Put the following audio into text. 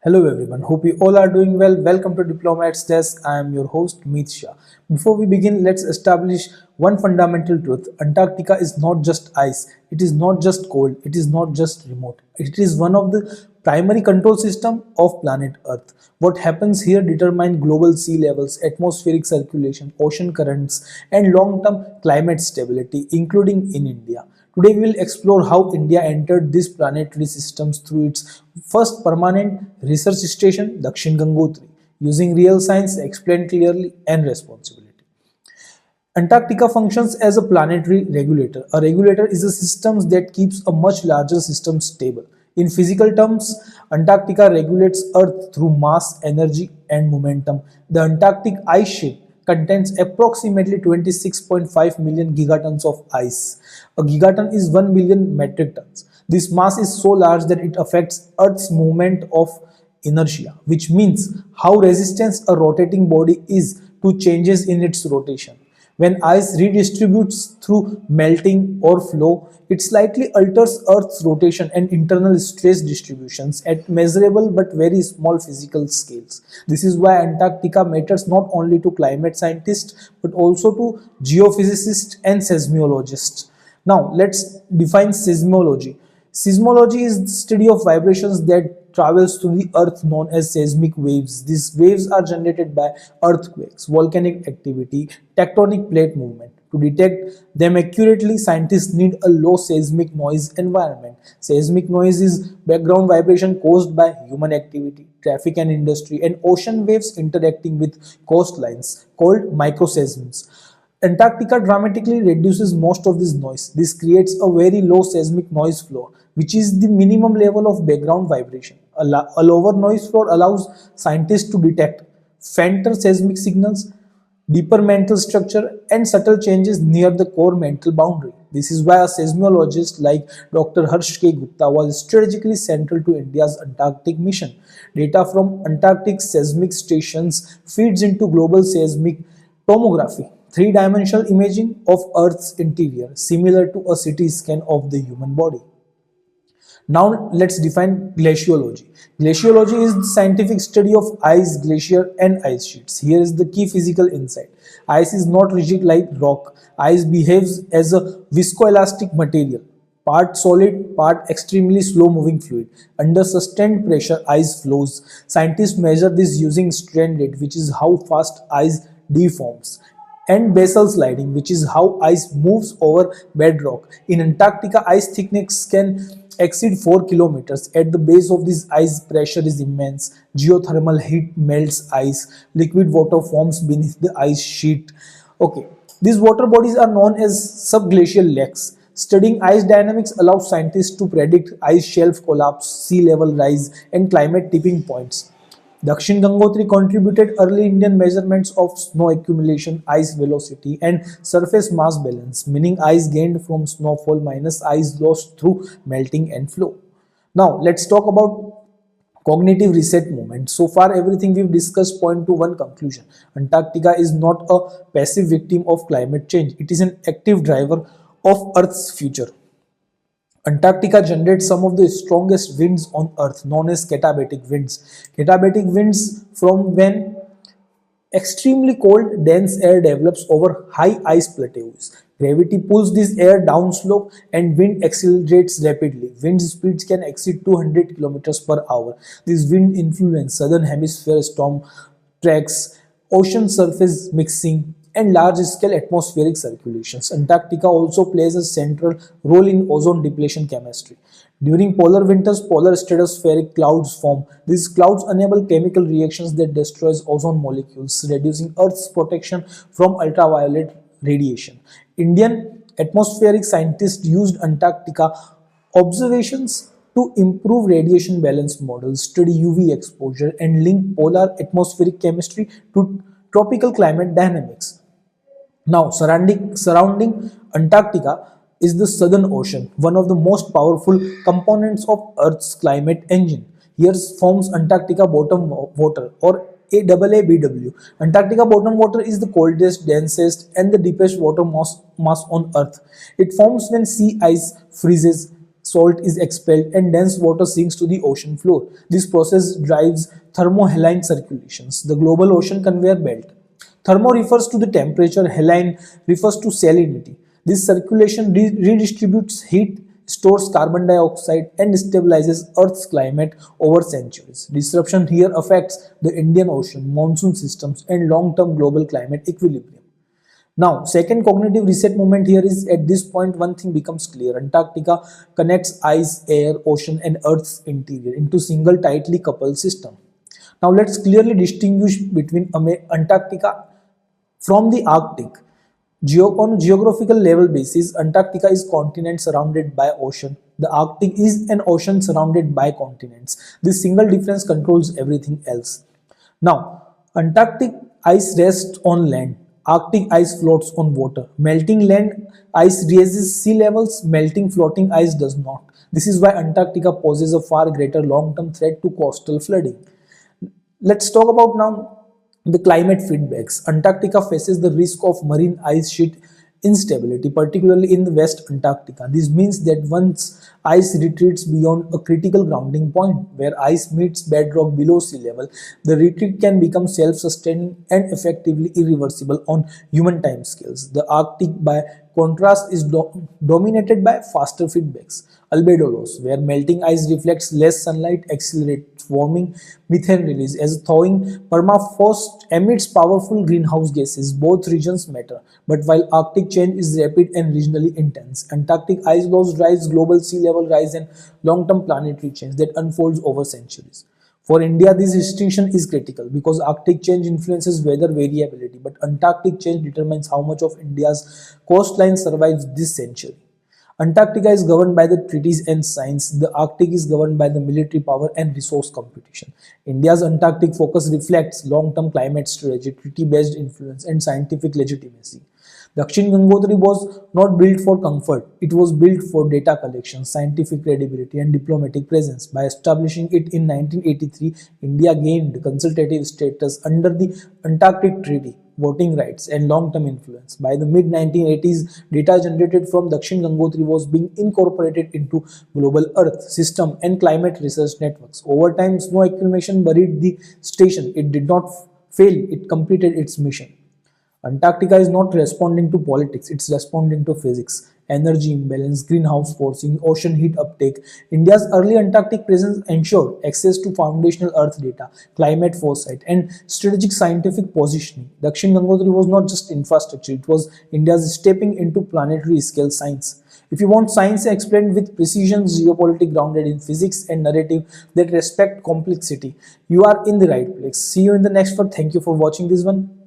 Hello everyone, hope you all are doing well. Welcome to Diplomat's Desk. I am your host Meet Shah. Before we begin, let's establish one fundamental truth. Antarctica is not just ice, it is not just cold, it is not just remote. It is one of the primary control system of planet Earth. What happens here determines global sea levels, atmospheric circulation, ocean currents, and long-term climate stability, including in India. Today we will explore how India entered these planetary systems through its first permanent research station, Dakshin Gangotri, using real science explained clearly and responsibly. Antarctica functions as a planetary regulator. A regulator is a system that keeps a much larger system stable. In physical terms, Antarctica regulates Earth through mass, energy, and momentum. The Antarctic ice sheet contains approximately 26.5 million gigatons of ice. A gigaton is 1 million metric tons. This mass is so large that it affects Earth's movement of inertia, which means how resistant a rotating body is to changes in its rotation. When ice redistributes through melting or flow, it slightly alters Earth's rotation and internal stress distributions at measurable but very small physical scales. This is why Antarctica matters not only to climate scientists but also to geophysicists and seismologists. Now, let's define seismology. Seismology is the study of vibrations that travels through the earth known as seismic waves. These waves are generated by earthquakes, volcanic activity, tectonic plate movement. To detect them accurately, scientists need a low seismic noise environment. Seismic noise is background vibration caused by human activity, traffic and industry, and ocean waves interacting with coastlines called microseisms. Antarctica dramatically reduces most of this noise. This creates a very low seismic noise floor, which is the minimum level of background vibration. A lower noise floor allows scientists to detect fainter seismic signals, deeper mantle structure, and subtle changes near the core mantle boundary. This is why a seismologist like Dr. Harsh K. Gupta was strategically central to India's Antarctic mission. Data from Antarctic seismic stations feeds into global seismic tomography, three-dimensional imaging of Earth's interior, similar to a CT scan of the human body. Now let's define glaciology. Glaciology is the scientific study of ice, glacier, and ice sheets. Here is the key physical insight. Ice is not rigid like rock. Ice behaves as a viscoelastic material, part solid, part extremely slow moving fluid. Under sustained pressure, ice flows. Scientists measure this using strain rate, which is how fast ice deforms, and basal sliding, which is how ice moves over bedrock. In Antarctica, ice thickness can exceed 4 kilometers. At the base of this ice, pressure is immense. Geothermal heat melts ice. Liquid water forms beneath the ice sheet. Okay, these water bodies are known as subglacial lakes. Studying ice dynamics allows scientists to predict ice shelf collapse, sea level rise, and climate tipping points. Dakshin Gangotri contributed early Indian measurements of snow accumulation, ice velocity, and surface mass balance, meaning ice gained from snowfall minus ice lost through melting and flow. Now, let's talk about cognitive reset movement. So far, everything we've discussed point to one conclusion. Antarctica is not a passive victim of climate change. It is an active driver of Earth's future. Antarctica generates some of the strongest winds on Earth, known as katabatic winds. Katabatic winds from when extremely cold, dense air develops over high ice plateaus. Gravity pulls this air downslope and wind accelerates rapidly. Wind speeds can exceed 200 kilometers per hour. This wind influence southern hemisphere storm tracks, ocean surface mixing, and large-scale atmospheric circulations. Antarctica also plays a central role in ozone depletion chemistry. During polar winters, polar stratospheric clouds form. These clouds enable chemical reactions that destroys ozone molecules, reducing Earth's protection from ultraviolet radiation. Indian atmospheric scientists used Antarctica observations to improve radiation balance models, study UV exposure, and link polar atmospheric chemistry to tropical climate dynamics. Now, surrounding Antarctica is the Southern Ocean, one of the most powerful components of Earth's climate engine. Here forms Antarctica bottom water, or AABW. Antarctica bottom water is the coldest, densest, and the deepest water mass on Earth. It forms when sea ice freezes, salt is expelled and dense water sinks to the ocean floor. This process drives thermohaline circulations, the global ocean conveyor belt. Thermo refers to the temperature, haline refers to salinity. This circulation redistributes heat, stores carbon dioxide, and stabilizes Earth's climate over centuries. Disruption here affects the Indian Ocean, monsoon systems, and long-term global climate equilibrium. Now, second cognitive reset moment here is at this point one thing becomes clear. Antarctica connects ice, air, ocean, and Earth's interior into single tightly coupled system. Now let's clearly distinguish between Antarctica from the Arctic. On a geographical level basis, Antarctica is continent surrounded by ocean. The Arctic is an ocean surrounded by continents. This single difference controls everything else. Now, Antarctic ice rests on land. Arctic ice floats on water. Melting land ice raises sea levels, melting floating ice does not. This is why Antarctica poses a far greater long-term threat to coastal flooding. Let's talk about now the climate feedbacks. Antarctica faces the risk of marine ice sheet instability, particularly in the West Antarctica. This means that once ice retreats beyond a critical grounding point, where ice meets bedrock below sea level, the retreat can become self-sustaining and effectively irreversible on human timescales. The Arctic, by contrast, is dominated by faster feedbacks. Albedo loss, where melting ice reflects less sunlight, accelerates warming, methane release. As thawing permafrost emits powerful greenhouse gases, both regions matter. But while Arctic change is rapid and regionally intense, Antarctic ice loss drives global sea level rise and long-term planetary change that unfolds over centuries. For India, this distinction is critical because Arctic change influences weather variability, but Antarctic change determines how much of India's coastline survives this century. Antarctica is governed by the treaties and science. The Arctic is governed by the military power and resource competition. India's Antarctic focus reflects long-term climate strategy, treaty-based influence, and scientific legitimacy. Dakshin Gangotri was not built for comfort. It was built for data collection, scientific credibility, and diplomatic presence. By establishing it in 1983, India gained consultative status under the Antarctic Treaty, voting rights, and long-term influence. By the mid-1980s, data generated from Dakshin Gangotri was being incorporated into global Earth system and climate research networks. Over time, snow accumulation buried the station. It did not fail. It completed its mission. Antarctica is not responding to politics, it's responding to physics, energy imbalance, greenhouse forcing, ocean heat uptake. India's early Antarctic presence ensured access to foundational Earth data, climate foresight, and strategic scientific positioning. Dakshin Gangotri was not just infrastructure, it was India's stepping into planetary scale science. If you want science explained with precision, geopolitics grounded in physics, and narrative that respect complexity, you are in the right place. See you in the next one. Thank you for watching this one.